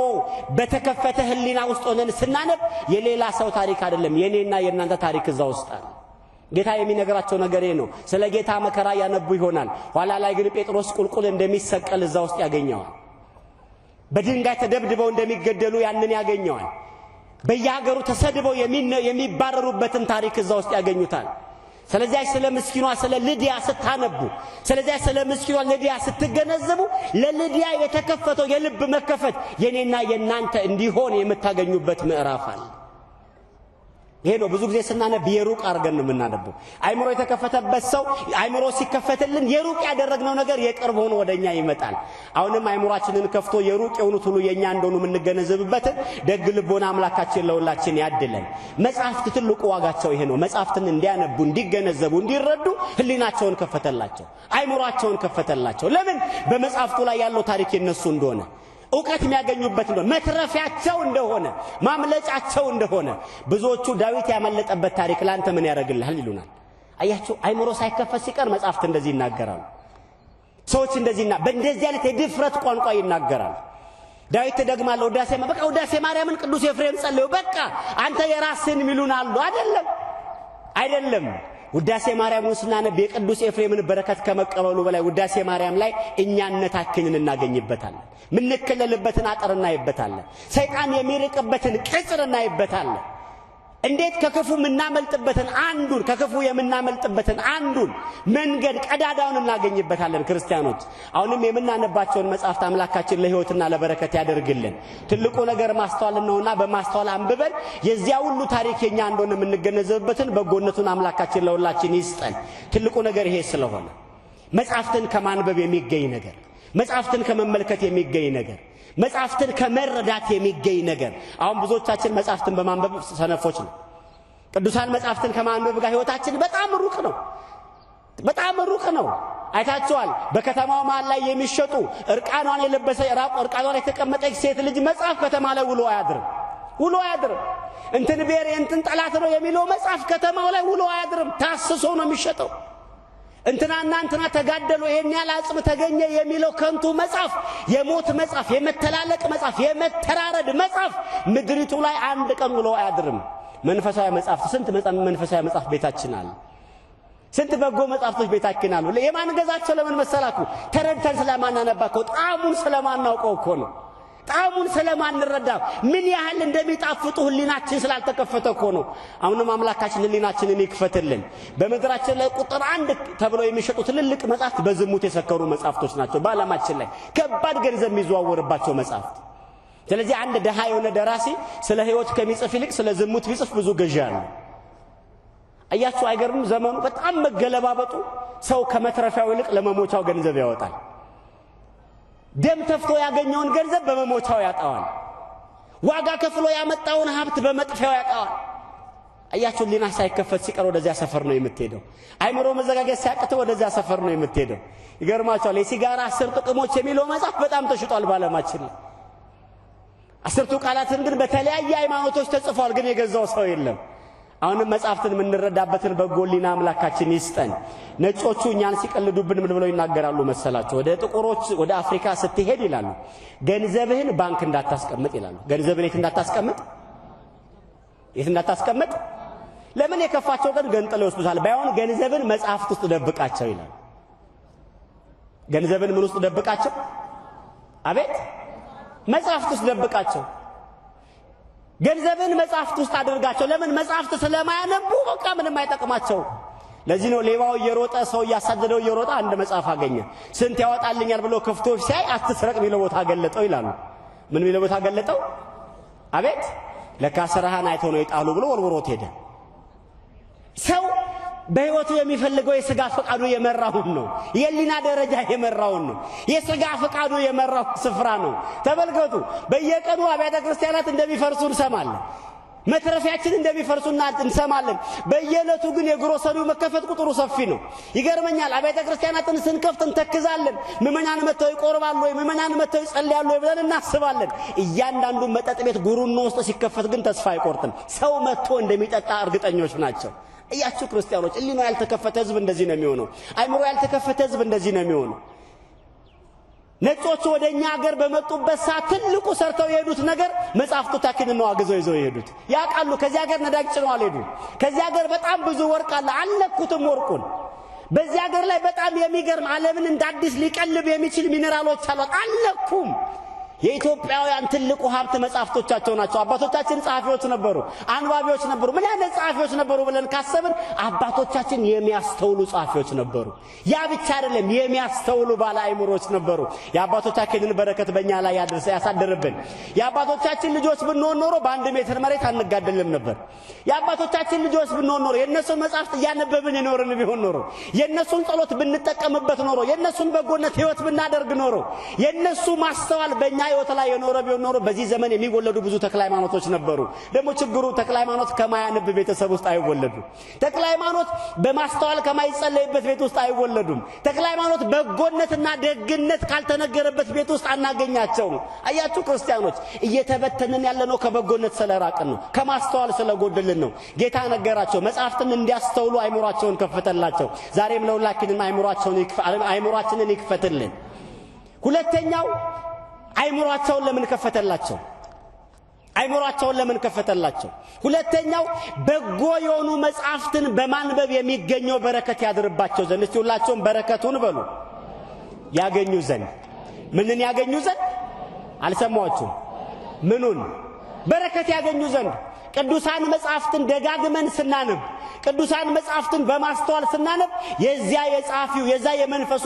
በተከፈተ ህሊና ውስጥ ሆነን ስናነብ የሌላ ሰው ታሪክ አይደለም፣ የኔና የናንተ ታሪክ እዛ ውስጥ አለ። ጌታ የሚነግራቸው ነገር ነው። ስለ ጌታ መከራ ያነቡ ይሆናል። ኋላ ላይ ግን ጴጥሮስ ቁልቁል እንደሚሰቀል እዛ ውስጥ ያገኘዋል። በድንጋይ ተደብድበው እንደሚገደሉ ያንን ያገኘዋል። በየሀገሩ ተሰድበው የሚባረሩበትን ታሪክ እዛ ውስጥ ያገኙታል። ስለዚህ ስለ ምስኪኗ ስለ ልዲያ ስታነቡ፣ ስለዚህ ስለ ምስኪኗ ልዲያ ስትገነዘቡ ለልዲያ የተከፈተው የልብ መከፈት የኔና የናንተ እንዲሆን የምታገኙበት ምዕራፍ አለ። ይሄ ነው ብዙ ጊዜ ስናነብ የሩቅ አድርገን ነው የምናነበው። አይምሮ የተከፈተበት ሰው አይምሮ ሲከፈትልን የሩቅ ያደረግነው ነገር የቅርብ ሆኖ ወደኛ ይመጣል። አሁንም አይምሮአችንን ከፍቶ የሩቅ የሆኑት ሁሉ የኛ እንደሆኑ የምንገነዘብበትን ደግ ልቦና አምላካችን ለሁላችን ያድለን። መጻሕፍት ትልቁ ዋጋቸው ይሄ ነው። መጻሕፍትን እንዲያነቡ፣ እንዲገነዘቡ፣ እንዲረዱ ህሊናቸውን ከፈተላቸው፣ አይምሮአቸውን ከፈተላቸው። ለምን? በመጻሕፍቱ ላይ ያለው ታሪክ የነሱ እንደሆነ፣ እውቀት የሚያገኙበት እንደሆነ፣ መትረፊያቸው እንደሆነ፣ ማምለጫቸው እንደሆነ። ብዙዎቹ ዳዊት ያመለጠበት ታሪክ ላንተ ምን ያደርግልሃል ይሉናል። አያችሁ፣ አይምሮ ሳይከፈት ሲቀር መጻሕፍት እንደዚህ ይናገራሉ። ሰዎች እንደዚህና በእንደዚህ አይነት የድፍረት ቋንቋ ይናገራሉ። ዳዊት ደግማለሁ ውዳሴ ማርያምን ቅዱስ ኤፍሬም ጸለዩ። በቃ አንተ የራስህን ሚሉን አሉ አይደለም። አይደለም ውዳሴ ማርያምን ስናነብ የቅዱስ ኤፍሬምን በረከት ከመቀበሉ በላይ ውዳሴ ማርያም ላይ እኛነታችንን እናገኝበታለን ምን ነከለልበትን አጥር እናይበታለን ሰይጣን የሚርቅበትን ቅጽር እናይበታለን እንዴት ከክፉ የምናመልጥበትን አንዱን መንገድ ቀዳዳውን እናገኝበታለን ክርስቲያኖች አሁንም የምናነባቸውን መጻሕፍት አምላካችን ለሕይወትና ለበረከት ያደርግልን ትልቁ ነገር ማስተዋል ነውና በማስተዋል አንብበን የዚያ ሁሉ ታሪክ የኛ እንደሆነ የምንገነዘብበትን በጎነቱን አምላካችን ለሁላችን ይስጠን ትልቁ ነገር ይሄ ስለሆነ መጻሕፍትን ከማንበብ የሚገኝ ነገር መጻሕፍትን ከመመልከት የሚገኝ ነገር መጻሕፍትን ከመረዳት የሚገኝ ነገር አሁን ብዙዎቻችን መጻሕፍትን በማንበብ ሰነፎች ነው ቅዱሳን መጻሕፍትን ከማንበብ ጋር ሕይወታችን በጣም ሩቅ ነው አይታችኋል በከተማው መሃል ላይ የሚሸጡ እርቃኗን የለበሰ እርቃኗን የተቀመጠች ሴት ልጅ መጽሐፍ ከተማ ላይ ውሎ አያድርም እንትን ቤር እንትን ጠላት ነው የሚለው መጽሐፍ ከተማው ላይ ውሎ አያድርም ታስሶ ነው የሚሸጠው እንትና ተጋደሉ ይሄን ያህል አጽም ተገኘ የሚለው ከንቱ መጽሐፍ የሞት መጽሐፍ የመተላለቅ መጽሐፍ የመተራረድ መጽሐፍ ምድሪቱ ላይ አንድ ቀን ውሎ አያድርም መንፈሳዊ መጽሐፍ ስንት መንፈሳዊ መጽሐፍ ቤታችን አለ ስንት በጎ መጽሐፍቶች ቤታችን አሉ ለማን ገዛቸው ለምን መሰላኩ ተረድተን ስለማናነባቸው ጣሙን ስለማናውቀው እኮ ነው ጣሙን ስለማንረዳ ምን ያህል እንደሚጣፍጡ ህሊናችን ስላልተከፈተ እኮ ነው አሁንም አምላካችን ህሊናችንን ይክፈትልን በመድራችን ላይ ቁጥር 1 ተብሎ የሚሸጡ ትልልቅ መጽሐፍት በዝሙት የሰከሩ መጽሐፍቶች ናቸው በአለማችን ላይ ከባድ ገንዘብ የሚዘዋወርባቸው መጽሐፍት ስለዚህ አንድ ደሃ የሆነ ደራሲ ስለ ሕይወት ከሚጽፍ ይልቅ ስለ ዝሙት ቢጽፍ ብዙ ገዢ አለ አያችሁ አይገርም ዘመኑ በጣም መገለባበጡ ሰው ከመትረፊያው ይልቅ ለመሞቻው ገንዘብ ያወጣል ደም ተፍቶ ያገኘውን ገንዘብ በመሞቻው ያጣዋል ዋጋ ከፍሎ ያመጣውን ሀብት በመጥፊያው ያጣዋል አያችሁ ሊና ሳይከፈት ሲቀር ወደዚያ ሰፈር ነው የምትሄደው አይምሮ መዘጋገት ሲያቅተው ወደዚያ ሰፈር ነው የምትሄደው ይገርማችኋል የሲጋራ 10 ጥቅሞች የሚለው መጽሐፍ በጣም ተሽጧል ባለማችን ላይ 10 ቃላትን ግን በተለያየ ሃይማኖቶች ተጽፏል ግን የገዛው ሰው የለም አሁንም መጽሐፍትን ምንረዳበትን በጎሊና አምላካችን ይስጠን ነጮቹ እኛን ሲቀልዱብን ምን ብለው ይናገራሉ መሰላችሁ ወደ ጥቁሮች ወደ አፍሪካ ስትሄድ ይላሉ ገንዘብህን ባንክ እንዳታስቀምጥ ይላሉ ገንዘብህን የት እንዳታስቀምጥ ለምን የከፋቸው ቀን ገንጥለው ይወስዱታል ባይሆን ገንዘብን መጽሐፍት ውስጥ ደብቃቸው ይላሉ ገንዘብን ምን ውስጥ ደብቃቸው አቤት መጽሐፍት ውስጥ ደብቃቸው ገንዘብን መጽሐፍት ውስጥ አድርጋቸው ለምን መጽሐፍት ስለማያነቡ በቃ ምንም አይጠቅማቸው ለዚህ ነው ሌባው እየሮጠ ሰው ያሳደደው እየሮጠ አንድ መጽሐፍ አገኘ ስንት ያወጣልኛል ብሎ ከፍቶ ሲያይ አትስረቅ ቢለው ቦታ ገለጠው ይላሉ ምን ቢለው ቦታ ገለጠው አቤት ለካሰራሃን አይቶ ነው ይጣሉ ብሎ ወርወሮት ሄደ ሰው በህይወቱ የሚፈልገው የሥጋ ፈቃዱ የመራውን ነው የሊና ደረጃ የመራውን ነው የሥጋ ፈቃዱ የመራው ስፍራ ነው ተበልገቱ በየቀኑ አብያተ ክርስቲያናት እንደሚፈርሱ እንሰማለን መትረፊያችን እንደሚፈርሱና እንሰማለን በየለቱ ግን የግሮሰሪው መከፈት ቁጥሩ ሰፊ ነው ይገርመኛል አብያተ ክርስቲያናትን ስንከፍት እንተክዛለን ምእመናን መተው ይቆርባሉ ወይ ምእመናን መተው ይጸልያሉ ወይ ብለን እናስባለን እያንዳንዱ መጠጥ ቤት ጉሩኖ ውስጥ ሲከፈት ግን ተስፋ አይቆርጥም ሰው መጥቶ እንደሚጠጣ እርግጠኞች ናቸው እያችሁ ክርስቲያኖች እሊኖ ያልተከፈተ ህዝብ እንደዚህ ነው የሚሆነው አይምሮ ያልተከፈተ ህዝብ እንደዚህ ነው የሚሆነው ነጮቹ ወደኛ ሀገር በመጡበት ሰዓት ትልቁ ሰርተው የሄዱት ነገር መጽሐፍቶቻችንን ነው አግዘው ይዘው የሄዱት ያቃሉ ከዚህ ሀገር ነዳጅ ጭነው አልሄዱ ከዚህ ሀገር በጣም ብዙ ወርቅ አለ አልነኩትም ወርቁን በዚህ ሀገር ላይ በጣም የሚገርም ዓለምን እንደ አዲስ ሊቀልብ የሚችል ሚነራሎች አሉ አልነኩም የኢትዮጵያውያን ትልቁ ሀብት መጽሐፍቶቻቸው ናቸው አባቶቻችን ጻፊዎች ነበሩ አንባቢዎች ነበሩ ምን ያህል ጻፊዎች ነበሩ ብለን ካሰብን አባቶቻችን የሚያስተውሉ ጻፊዎች ነበሩ ያ ብቻ አይደለም የሚያስተውሉ ባለ አእምሮዎች ነበሩ የአባቶቻችንን በረከት በእኛ ላይ ያሳደረብን የአባቶቻችን ልጆች ብንሆን ኖሮ በአንድ ሜትር መሬት አንጋደልም ነበር የአባቶቻችን ልጆች ብንሆን ኖሮ የነሱን መጽሐፍት እያነበብን የኖርን ቢሆን ኖሮ የነሱን ጸሎት ብንጠቀምበት ኖሮ የነሱን በጎነት ህይወት ብናደርግ ኖሮ የነሱ ማስተዋል በእኛ ህይወት ላይ የኖረ ቢሆን ኖሮ በዚህ ዘመን የሚወለዱ ብዙ ተክለ ሃይማኖቶች ነበሩ ደግሞ ችግሩ ተክለ ሃይማኖት ከማያነብ ቤተሰብ ውስጥ አይወለዱ ተክለ ሃይማኖት በማስተዋል ከማይጸለይበት ቤት ውስጥ አይወለዱም ተክለ ሃይማኖት በጎነትና ደግነት ካልተነገረበት ቤት ውስጥ አናገኛቸው አያችሁ ክርስቲያኖች እየተበተንን ያለነው ከበጎነት ስለራቅን ነው ከማስተዋል ስለጎደልን ነው ጌታ ነገራቸው መጽሐፍትን እንዲያስተውሉ አይምሮአቸውን ከፈተላቸው ዛሬም ለሁላችንም አይምሮአችንን ይክፈትልን ሁለተኛው አይምሮአቸውን ለምን ከፈተላቸው አይምሮአቸውን ለምን ከፈተላቸው? ሁለተኛው በጎ የሆኑ መጻሕፍትን በማንበብ የሚገኘው በረከት ያድርባቸው ዘንድ። እስቲ ሁላችሁም በረከቱን በሉ። ያገኙ ዘንድ። ምንን ያገኙ ዘንድ? አልሰማችሁም? ምኑን? በረከት ያገኙ ዘንድ። ቅዱሳን መጻሕፍትን ደጋግመን ስናነብ፣ ቅዱሳን መጻሕፍትን በማስተዋል ስናነብ የዚያ የጻፊው የዛ የመንፈሱ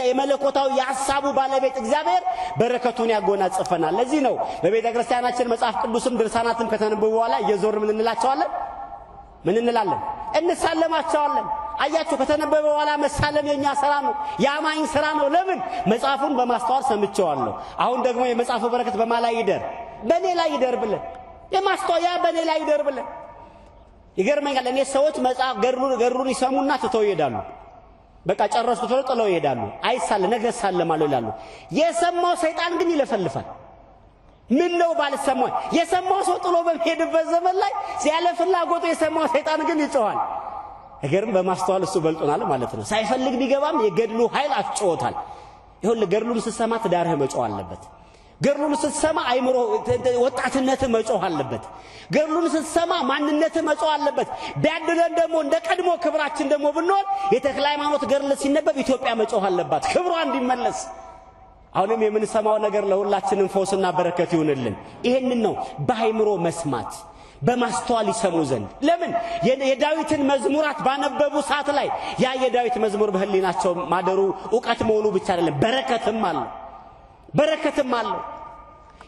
የመለኮታዊ የሐሳቡ ባለቤት እግዚአብሔር በረከቱን ያጎናጽፈናል። ለዚህ ነው በቤተ ክርስቲያናችን መጽሐፍ ቅዱስም ድርሳናትም ከተነበቡ በኋላ እየዞር ምን እንላቸዋለን? ምን እንላለን? እንሳለማቸዋለን። አያችሁ፣ ከተነበበ በኋላ መሳለም የኛ ሥራ ነው፣ የአማኝ ሥራ ነው። ለምን? መጽሐፉን በማስተዋል ሰምቼዋለሁ። አሁን ደግሞ የመጽሐፉ በረከት በማን ላይ ይደር? በእኔ ላይ ይደር ብለን የማስተዋያ በእኔ ላይ ይደር ብለን። ይገርመኛል። እኔ ሰዎች መጽሐፍ ገሩን ይሰሙና ትተው ይሄዳሉ። በቃ ጨረስኩት ብለው ጥለው ይሄዳሉ። አይሳለ ነገ ሳለማለሁ ይላሉ። የሰማው ሰይጣን ግን ይለፈልፋል። ምን ነው ባልሰማው? የሰማው ሰው ጥሎ በሚሄድበት ዘመን ላይ ሲያለ ፍላጎቱ የሰማው ሰይጣን ግን ይጮሃል። ነገርም በማስተዋል እሱ በልጦናል ማለት ነው። ሳይፈልግ ቢገባም የገድሉ ኃይል አፍጮታል። ይሁን ገድሉን ስትሰማ ትዳርህ መጮህ አለበት። ገድሉን ስትሰማ አይምሮ ወጣትነት መጮህ አለበት። ገድሉን ስትሰማ ማንነት መጮህ አለበት። ቢያድለን ደግሞ እንደ ቀድሞ ክብራችን ደግሞ ብንሆን የተክለ ሃይማኖት ገድል ሲነበብ ኢትዮጵያ መጮህ አለባት ክብሯ እንዲመለስ። አሁንም የምንሰማው ነገር ለሁላችንም ፈውስና በረከት ይሁንልን። ይሄንን ነው በአይምሮ መስማት በማስተዋል ይሰሙ ዘንድ። ለምን? የዳዊትን መዝሙራት ባነበቡ ሰዓት ላይ ያ የዳዊት መዝሙር በህሊናቸው ማደሩ ዕውቀት መሆኑ ብቻ አይደለም፣ በረከትም አለው።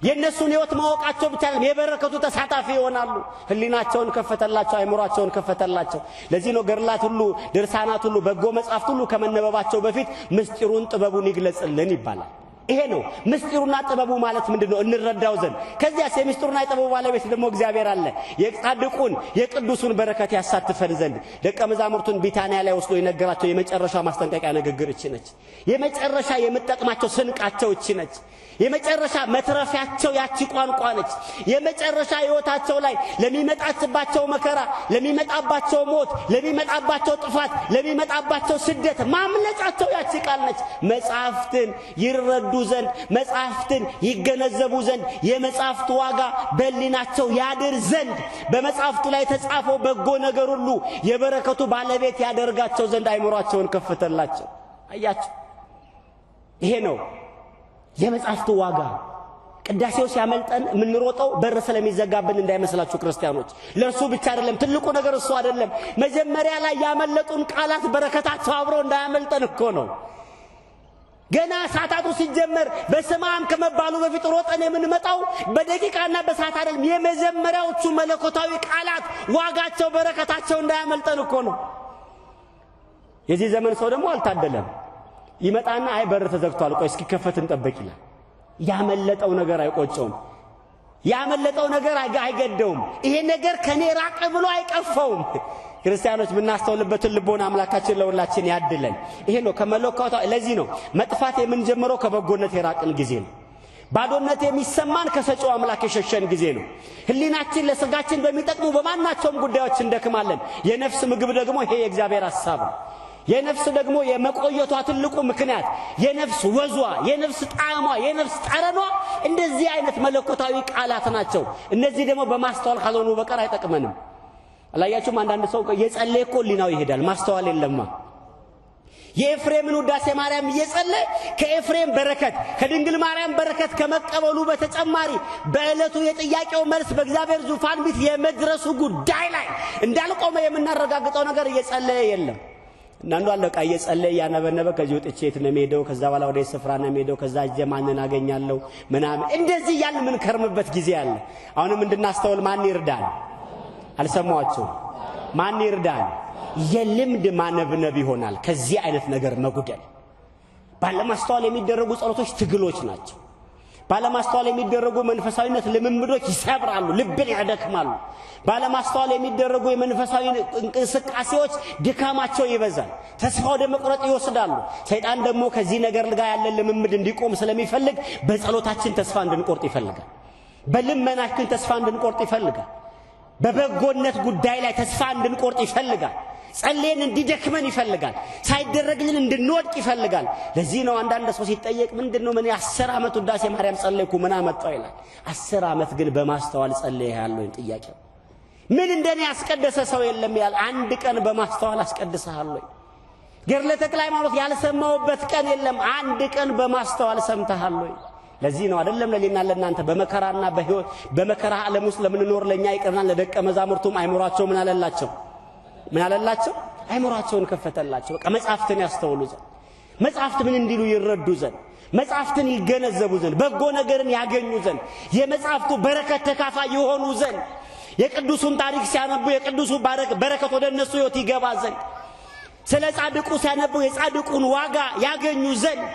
የነሱን ሕይወት ማወቃቸው ብቻ አይደለም፣ የበረከቱ ተሳታፊ ይሆናሉ። ህሊናቸውን ከፈተላቸው፣ አይምሮአቸውን ከፈተላቸው። ለዚህ ነው ገድላት ሁሉ፣ ድርሳናት ሁሉ፣ በጎ መጻሕፍት ሁሉ ከመነበባቸው በፊት ምስጢሩን ጥበቡን ይግለጽልን ይባላል። ይሄ ነው ምስጢሩና ጥበቡ ማለት ምንድነው? እንረዳው ዘንድ። ከዚያስ የምስጢሩና የጥበቡ ባለቤት ደግሞ እግዚአብሔር አለ። የጻድቁን የቅዱሱን በረከት ያሳትፈን ዘንድ ደቀ መዛሙርቱን ቢታንያ ላይ ወስዶ የነገራቸው የመጨረሻ ማስጠንቀቂያ ንግግር እቺ ነች። የመጨረሻ የምትጠቅማቸው ስንቃቸው እቺ ነች። የመጨረሻ መትረፊያቸው ያቺ ቋንቋ ነች። የመጨረሻ ሕይወታቸው ላይ ለሚመጣባቸው መከራ፣ ለሚመጣባቸው ሞት፣ ለሚመጣባቸው ጥፋት፣ ለሚመጣባቸው ስደት ማምለጫቸው ያቺ ቃል ነች። መጻሕፍትን ይረዱ ዘንድ፣ መጻሕፍትን ይገነዘቡ ዘንድ፣ የመጻሕፍት ዋጋ በሕሊናቸው ያድር ዘንድ፣ በመጻሕፍቱ ላይ የተጻፈው በጎ ነገር ሁሉ የበረከቱ ባለቤት ያደርጋቸው ዘንድ አይምሮአቸውን ከፈተላቸው። አያችሁ፣ ይሄ ነው የመጻሕፍቱ ዋጋ። ቅዳሴው ሲያመልጠን የምንሮጠው በር ስለሚዘጋብን እንዳይመስላችሁ ክርስቲያኖች። ለእርሱ ብቻ አይደለም፣ ትልቁ ነገር እሱ አይደለም። መጀመሪያ ላይ ያመለጡን ቃላት በረከታቸው አብሮ እንዳያመልጠን እኮ ነው። ገና ሰዓታቱ ሲጀመር በስመ አብ ከመባሉ በፊት ሮጠን የምንመጣው በደቂቃና በሰዓት አይደለም። የመጀመሪያዎቹ መለኮታዊ ቃላት ዋጋቸው በረከታቸው እንዳያመልጠን እኮ ነው። የዚህ ዘመን ሰው ደግሞ አልታደለም። ይመጣና አይ በር ተዘግቷል፣ ቆይ እስኪከፈት እንጠብቅ ይላል። ያመለጠው ነገር አይቆጨውም። ያመለጠው ነገር አይገደውም። ይሄ ነገር ከኔ ራቅ ብሎ አይቀፈውም። ክርስቲያኖች ብናስተውልበትን ልቦና አምላካችን ለሁላችን ያድለን። ይሄ ነው ከመለኮታው። ለዚህ ነው መጥፋት የምንጀምረው ከበጎነት የራቅን ጊዜ ነው። ባዶነት የሚሰማን ከሰጪው አምላክ የሸሸን ጊዜ ነው። ህሊናችን ለስጋችን በሚጠቅሙ በማናቸውም ጉዳዮች እንደክማለን። የነፍስ ምግብ ደግሞ ይሄ የእግዚአብሔር ሐሳብ ነው። የነፍስ ደግሞ የመቆየቷ ትልቁ ምክንያት የነፍስ ወዟ፣ የነፍስ ጣዕሟ፣ የነፍስ ጠረኗ እንደዚህ አይነት መለኮታዊ ቃላት ናቸው። እነዚህ ደግሞ በማስተዋል ካልሆኑ በቀር አይጠቅመንም። አላያችሁም? አንዳንድ ሰው እየጸለየ እኮ ሊናው ይሄዳል፣ ማስተዋል የለማ። የኤፍሬምን ውዳሴ ማርያም እየጸለየ ከኤፍሬም በረከት ከድንግል ማርያም በረከት ከመቀበሉ በተጨማሪ በእለቱ የጥያቄው መልስ በእግዚአብሔር ዙፋን ፊት የመድረሱ ጉዳይ ላይ እንዳልቆመ የምናረጋግጠው ነገር እየጸለየ የለም። እናንዱ አለቃ እየጸለየ ያነበነበ ከዚህ ወጥቼ የት ነው የምሄደው? ከዛ በኋላ ወደ ስፍራ ነው የምሄደው? ከዛ እጄ ማንን አገኛለሁ? ምናምን እንደዚህ ያለ ምን ከርምበት ጊዜ አለ። አሁንም እንድናስተውል ማን ይርዳን? አልሰማዋችሁም? ማን ይርዳን? የልምድ ማነብነብ ይሆናል ከዚህ አይነት ነገር መጉደል። ባለማስተዋል የሚደረጉ ጸሎቶች ትግሎች ናቸው። ባለማስተዋል የሚደረጉ መንፈሳዊነት ልምምዶች ይሰብራሉ፣ ልብን ያደክማሉ። ባለማስተዋል የሚደረጉ የመንፈሳዊ እንቅስቃሴዎች ድካማቸው ይበዛል፣ ተስፋ ወደ መቁረጥ ይወስዳሉ። ሰይጣን ደግሞ ከዚህ ነገር ጋር ያለ ልምምድ እንዲቆም ስለሚፈልግ በጸሎታችን ተስፋ እንድንቆርጥ ይፈልጋል። በልመናችን ተስፋ እንድንቆርጥ ይፈልጋል። በበጎነት ጉዳይ ላይ ተስፋ እንድንቆርጥ ይፈልጋል። ጸልየን እንዲደክመን ይፈልጋል ሳይደረግልን እንድንወድቅ ይፈልጋል ለዚህ ነው አንዳንድ ሰው ሲጠየቅ ምንድነው ምን 10 ዓመት ውዳሴ ማርያም ጸለይኩ ምን አመጣው ይላል 10 ዓመት ግን በማስተዋል ጸልየሃለሁ ጥያቄው ምን እንደኔ ያስቀደሰ ሰው የለም ይላል አንድ ቀን በማስተዋል አስቀድሰሃለሁ ገርለ ተክለ ሃይማኖት ያልሰማውበት ቀን የለም አንድ ቀን በማስተዋል ሰምተሃለሁ ለዚህ ነው አይደለም ለሊና ለናንተ በመከራና በህይወት በመከራ ዓለም ውስጥ ለምንኖር ለኛ ይቀርናል ለደቀ መዛሙርቱም አይሞራቸው ምን አለላቸው አይሞራቸውን ከፈተላቸው በቃ መጻፍትን ያስተውሉ ዘንድ መጻፍት ምን እንዲሉ ይረዱ ዘንድ መጻፍትን ይገነዘቡ ዘንድ በጎ ነገርን ያገኙ ዘንድ የመጻፍቱ በረከት ተካፋይ ይሆኑ ዘንድ የቅዱሱን ታሪክ ሲያነቡ የቅዱሱ በረከት ወደ እነሱ ህይወት ይገባ ዘንድ ስለ ጻድቁ ሲያነቡ የጻድቁን ዋጋ ያገኙ ዘንድ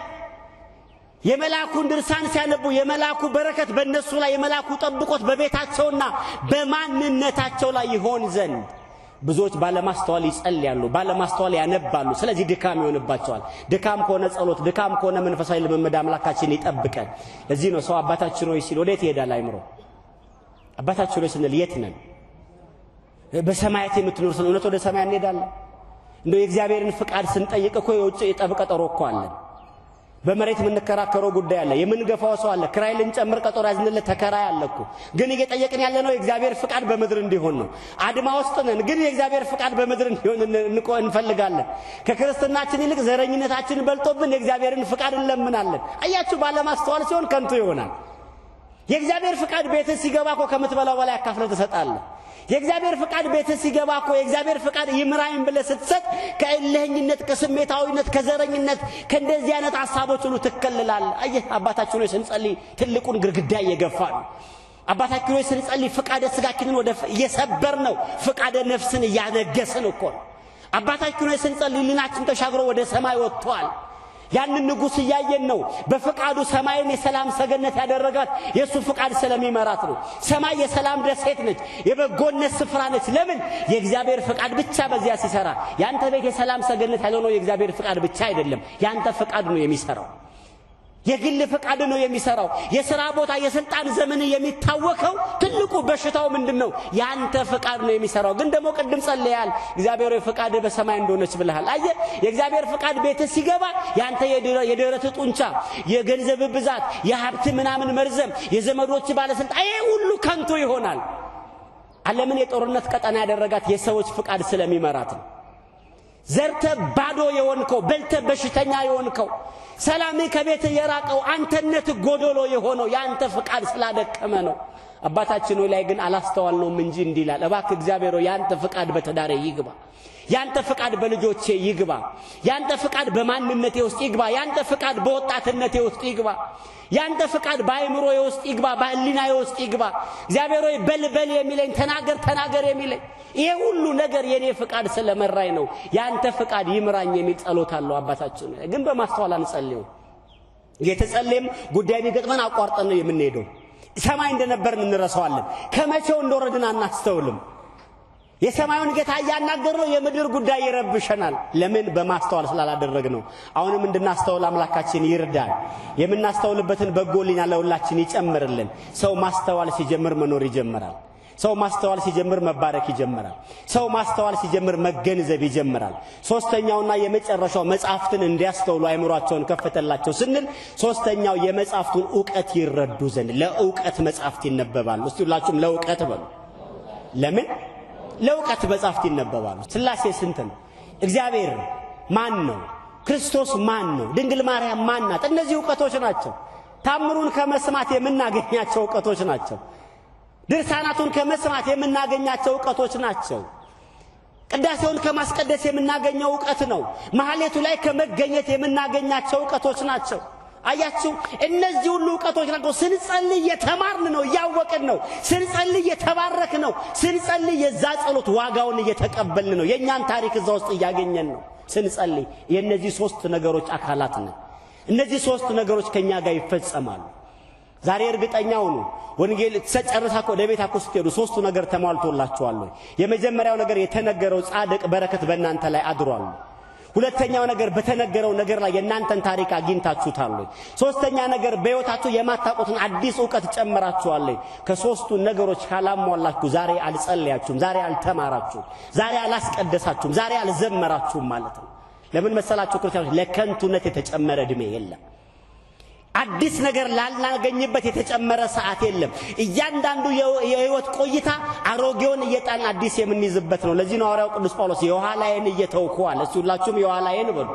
የመላኩን ድርሳን ሲያነቡ የመላኩ በረከት በእነሱ ላይ የመላኩ ጠብቆት በቤታቸውና በማንነታቸው ላይ ይሆን ዘንድ ብዙዎች ባለማስተዋል ይጸልያሉ ባለማስተዋል ያነባሉ ስለዚህ ድካም ይሆንባቸዋል ድካም ከሆነ ጸሎት ድካም ከሆነ መንፈሳዊ ልምምድ አምላካችን ይጠብቀን ለዚህ ነው ሰው አባታችን ሆይ ሲል ወዴት ይሄዳል አይምሮ አባታችን ሆይ ስንል የት ነን በሰማያት የምትኖር ሰው እውነት ወደ ሰማይ እንሄዳለን እንደው የእግዚአብሔርን ፍቃድ ስንጠይቅ እኮ የውጭ የጠብቀጠሮ እኮ አለን በመሬት ምንከራከረው ጉዳይ አለ የምንገፋው ሰው አለ ክራይ ልንጨምር ቀጠሮ ያዝንለት ተከራይ አለኩ ግን እየጠየቅን ያለነው የእግዚአብሔር ፍቃድ በመድር እንዲሆን ነው አድማ ውስጥ ነን ግን የእግዚአብሔር ፍቃድ በመድር እንዲሆን እንፈልጋለን ከክርስትናችን ይልቅ ዘረኝነታችን በልጦብን የእግዚአብሔርን ፍቃድ እንለምናለን አያችሁ ባለማስተዋል ሲሆን ከንቱ ይሆናል የእግዚአብሔር ፍቃድ ቤት ሲገባ እኮ ከምትበላው በላይ አካፍለ ተሰጣለህ የእግዚአብሔር ፍቃድ ቤት ሲገባ እኮ የእግዚአብሔር ፍቃድ ይምራኝ ብለህ ስትሰጥ ከእልህኝነት ከስሜታዊነት ከዘረኝነት ከእንደዚህ አይነት ሐሳቦች ሁሉ ትከለላለህ አየህ አባታችን ሆይ ስንጸልይ ትልቁን ግርግዳ እየገፋን አባታችን ሆይ ስንጸልይ ፍቃደ ስጋችንን ወደ እየሰበር ነው ፍቃደ ነፍስን እያነገስን እኮ አባታችን ሆይ ስንጸልይ ልናችን ተሻግሮ ወደ ሰማይ ወጥቷል ያንን ንጉስ ያየን ነው በፍቃዱ ሰማይን የሰላም ሰገነት ያደረጋት የሱ ፍቃድ ስለሚመራት ነው ሰማይ የሰላም ደሴት ነች የበጎነት ስፍራ ነች ለምን የእግዚአብሔር ፍቃድ ብቻ በዚያ ሲሰራ ያንተ ቤት የሰላም ሰገነት ያለው የእግዚአብሔር ፍቃድ ብቻ አይደለም ያንተ ፍቃድ ነው የሚሰራው የግል ፍቃድ ነው የሚሰራው የሥራ ቦታ የስልጣን ዘመን የሚታወቀው ትልቁ በሽታው ምንድነው ያንተ ፍቃድ ነው የሚሰራው ግን ደሞ ቀድም ጸልያል እግዚአብሔር ፍቃድ በሰማይ እንደሆነች ብለሃል አየ የእግዚአብሔር ፍቃድ ቤት ሲገባ ያንተ የደረት ጡንቻ የገንዘብ ብዛት የሀብት ምናምን መርዘም የዘመዶች ባለስልጣን ይሄ ሁሉ ከንቱ ይሆናል ዓለምን የጦርነት ቀጠና ያደረጋት የሰዎች ፍቃድ ስለሚመራት ነው ዘርተ ባዶ የሆንከው በልተ በሽተኛ የሆንከው ሰላም ከቤት የራቀው አንተነት ጎዶሎ የሆነው ያንተ ፍቃድ ስላደከመ ነው አባታችን ሆይ ላይ ግን አላስተዋልነውም እንጂ እንዲላል እባክህ እግዚአብሔር ሆይ ያንተ ፍቃድ በተዳረ ይግባ ያንተ ፍቃድ በልጆቼ ይግባ ያንተ ፍቃድ በማንነቴ ውስጥ ይግባ ያንተ ፍቃድ በወጣትነቴ ውስጥ ይግባ ያንተ ፍቃድ በአይምሮዬ ውስጥ ይግባ በህሊናዬ ውስጥ ይግባ እግዚአብሔር ሆይ በልበል የሚለኝ ተናገር የሚለኝ ይሄ ሁሉ ነገር የኔ ፍቃድ ስለመራኝ ነው ያንተ ፍቃድ ይምራኝ የሚል ጸሎት አለው አባታችን ግን በማስተዋል አንጸልየው የተጸለየም ጉዳይ ቢገጥመን አቋርጠን ነው የምንሄደው ሰማይ እንደነበርን እንረሳዋለን ከመቼው እንደወረድን አናስተውልም የሰማዩን ጌታ ያናገርነው የምድር ጉዳይ ይረብሸናል ለምን በማስተዋል ስላላደረግነው አሁንም እንድናስተውል አምላካችን ይርዳል የምናስተውልበትን በጎልኛ ለሁላችን ይጨምርልን ሰው ማስተዋል ሲጀምር መኖር ይጀምራል ሰው ማስተዋል ሲጀምር መባረክ ይጀምራል ሰው ማስተዋል ሲጀምር መገንዘብ ይጀምራል ሶስተኛውና የመጨረሻው መጻፍትን እንዲያስተውሉ አይምሮአቸውን ከፈተላቸው ስንል ሶስተኛው የመጻፍቱን ዕውቀት ይረዱ ዘንድ ለዕውቀት መጻፍት ይነበባሉ እስቲ ሁላችሁም ለዕውቀት በሉ ለምን ለዕውቀት መጻፍት ይነበባሉ ስላሴ ስንት ነው እግዚአብሔር ማን ነው ክርስቶስ ማን ነው ድንግል ማርያም ማን ናት እነዚህ ዕውቀቶች ናቸው ታምሩን ከመስማት የምናገኛቸው ዕውቀቶች ናቸው ድርሳናቱን ከመስማት የምናገኛቸው ዕውቀቶች ናቸው ቅዳሴውን ከማስቀደስ የምናገኘው ዕውቀት ነው ማህሌቱ ላይ ከመገኘት የምናገኛቸው ዕውቀቶች ናቸው አያችሁ እነዚህ ሁሉ ዕውቀቶች ናቸው ስንጸልይ የተማርን ነው ያወቅን ነው ስንጸልይ የተባረክ ነው ስንጸልይ የዛ ጸሎት ዋጋውን እየተቀበልን ነው የኛን ታሪክ እዛ ውስጥ ያገኘን ነው ስንጸልይ የነዚህ ሶስት ነገሮች አካላት ነው እነዚህ ሶስት ነገሮች ከኛ ጋር ይፈጸማሉ ዛሬ እርግጠኛው ነው ወንጌል ተጨርሳኮ ለቤታኮ ስትሄዱ ሶስቱ ነገር ተሟልቶላችኋል የመጀመሪያው ነገር የተነገረው ጻድቅ በረከት በእናንተ ላይ አድሯል ሁለተኛው ነገር በተነገረው ነገር ላይ የናንተን ታሪክ አግኝታችሁታል። ሶስተኛ ነገር በህይወታችሁ የማታውቁትን አዲስ ዕውቀት ጨምራችኋል። ከሶስቱ ነገሮች ካላሟላችሁ ዛሬ አልጸለያችሁም፣ ዛሬ አልተማራችሁም፣ ዛሬ አላስቀደሳችሁም፣ ዛሬ አልዘመራችሁም ማለት ነው። ለምን መሰላችሁ ክርስቲያኖች? ለከንቱነት የተጨመረ እድሜ የለም። አዲስ ነገር ላልናገኝበት የተጨመረ ሰዓት የለም። እያንዳንዱ የህይወት ቆይታ አሮጌውን እየጣልን አዲስ የምንይዝበት ነው። ለዚህ ነው ሐዋርያው ቅዱስ ጳውሎስ የኋላዬን እየተውኩ አለ። እሱ ሁላችሁም የኋላዬን በሉ፣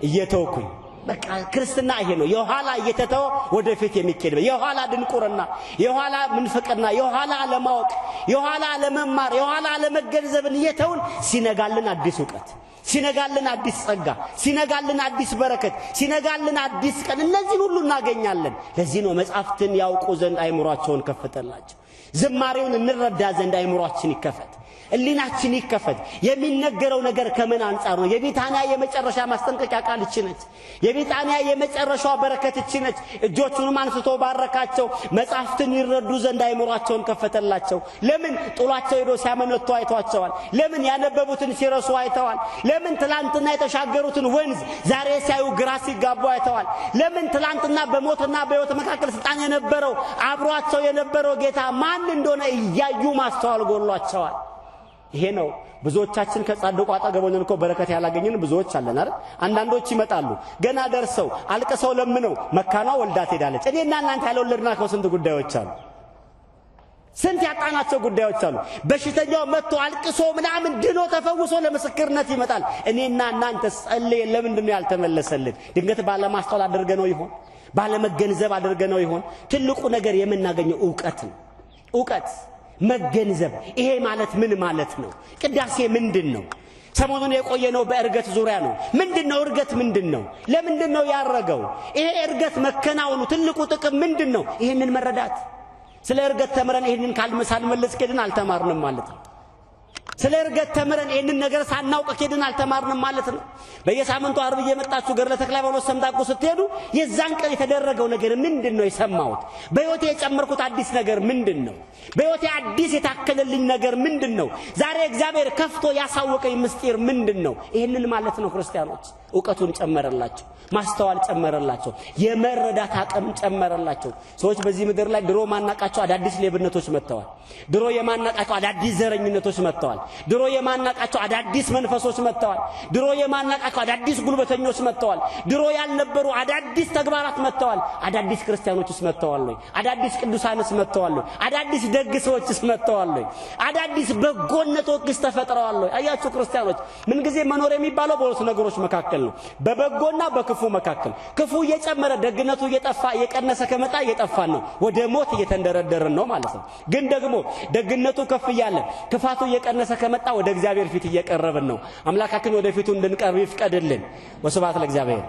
እየተውኩኝ። በቃ ክርስትና ይሄ ነው። የኋላ እየተተው ወደፊት የሚኬድ የኋላ ድንቁርና፣ የኋላ ምንፍቅና፣ የኋላ አለማወቅ፣ የኋላ አለመማር፣ የኋላ አለመገንዘብን እየተውን ሲነጋልን አዲስ ዕውቀት፣ ሲነጋልን አዲስ ጸጋ፣ ሲነጋልን አዲስ በረከት፣ ሲነጋልን አዲስ ቀን፣ እነዚህ ሁሉ እናገኛለን። ለዚህ ነው መጻፍትን ያውቁ ዘንድ አይምሯቸውን ከፈተላቸው። ዝማሬውን እንረዳ ዘንድ አይምሯችን ይከፈት፣ እሊናችን ይከፈት። የሚነገረው ነገር ከምን አንጻር ነው? የቢታንያ የመጨረሻ ማስጠንቀቂያ ቃል እቺ ነች። የቢታንያ የመጨረሻው በረከት እቺ ነች። እጆቹንም አንስቶ ባረካቸው፣ መጻፍትን ይረዱ ዘንድ አይምሯቸውን ከፈተላቸው። ለምን? ጥሏቸው ሄዶ ሲያመነቱ አይተዋቸዋል። ለምን? ያነበቡትን ሲረሱ አይተዋል። ለምን? ትላንትና የተሻገሩትን ወንዝ ዛሬ ሲያዩ ግራ ሲጋቡ አይተዋል። ለምን? ትላንትና በሞትና በሕይወት መካከል ስልጣን የነበረው አብሯቸው የነበረው ጌታ ማን እንደሆነ እያዩ ማስተዋል ጎሏቸዋል። ይሄ ነው። ብዙዎቻችን ከጻድቁ አጠገብ ሆነን እኮ በረከት ያላገኘን ብዙዎች አለን አይደል? አንዳንዶች ይመጣሉ ገና ደርሰው አልቅሰው ለምነው መካኗ ወልዳ ትሄዳለች። እኔና እናንተ ያልወለድናቸው ስንት ጉዳዮች አሉ፣ ስንት ያጣናቸው ጉዳዮች አሉ። በሽተኛው መጥቶ አልቅሶ ምናምን ድኖ ተፈውሶ ለምስክርነት ይመጣል። እኔና እናንተ ጸልየን ለምንድን ነው ያልተመለሰልን? ድንገት ባለማስተዋል አድርገነው ይሆን? ባለመገንዘብ አድርገነው ይሆን? ትልቁ ነገር የምናገኘው ዕውቀት ነው። ዕውቀት መገንዘብ። ይሄ ማለት ምን ማለት ነው? ቅዳሴ ምንድነው? ሰሞኑን የቆየነው በእርገት ዙሪያ ነው። ምንድነው እርገት? ምንድነው? ለምንድነው ያረገው? ይሄ እርገት መከናወኑ ትልቁ ጥቅም ምንድነው? ይሄንን መረዳት። ስለ እርገት ተምረን ይሄንን ሳንመለስ ከድን አልተማርንም ማለት ነው። ስለ እርገት ተምረን ይሄንን ነገር ሳናውቅ ከድን አልተማርንም ማለት ነው። በየሳምንቱ ዓርብ እየመጣችሁ ገድለ ተክለ ሃይማኖት ሰምታቁ ስትሄዱ የዛን ቀን የተደረገው ነገር ምንድነው? የሰማሁት በህይወቴ የጨመርኩት አዲስ ነገር ምንድነው? በህይወቴ አዲስ የታከለልኝ ነገር ምንድነው? ዛሬ እግዚአብሔር ከፍቶ ያሳወቀኝ ምስጢር ምንድነው? ይሄንን ማለት ነው። ክርስቲያኖች ዕውቀቱን ጨመረላቸው፣ ማስተዋል ጨመረላቸው፣ የመረዳት አቅም ጨመረላቸው። ሰዎች በዚህ ምድር ላይ ድሮ ማናቃቸው አዳዲስ ሌብነቶች መጥተዋል። ድሮ የማናቃቸው አዳዲስ ዘረኝነቶች መጥተዋል። ድሮ የማናቃቸው አዳዲስ መንፈሶች መጥተዋል። ድሮ የማናቃቸው አዳዲስ ጉልበተኞች መጥተዋል። ድሮ ያልነበሩ አዳዲስ ተግባራት መጥተዋል። አዳዲስ ክርስቲያኖችስ መጥተዋል ወይ? አዳዲስ ቅዱሳንስ መጥተዋል ወይ? አዳዲስ ደግ ሰዎችስ መጥተዋል ወይ? አዳዲስ በጎነቶችስ ተፈጥረዋል ወይ? አያችሁ ክርስቲያኖች፣ ምን ጊዜ መኖር የሚባለው በሁለት ነገሮች መካከል ነው፣ በበጎና በክፉ መካከል። ክፉ እየጨመረ ደግነቱ እየጠፋ እየቀነሰ ከመጣ እየጠፋን ነው፣ ወደ ሞት እየተንደረደርን ነው ማለት ነው። ግን ደግሞ ደግነቱ ከፍ እያለ ክፋቱ እየቀነሰ ከመጣ ወደ እግዚአብሔር ፊት እየቀረብን ነው። አምላካችን ወደ ፊቱ እንድንቀርብ ይፍቀድልን። ወስብሐት ለእግዚአብሔር።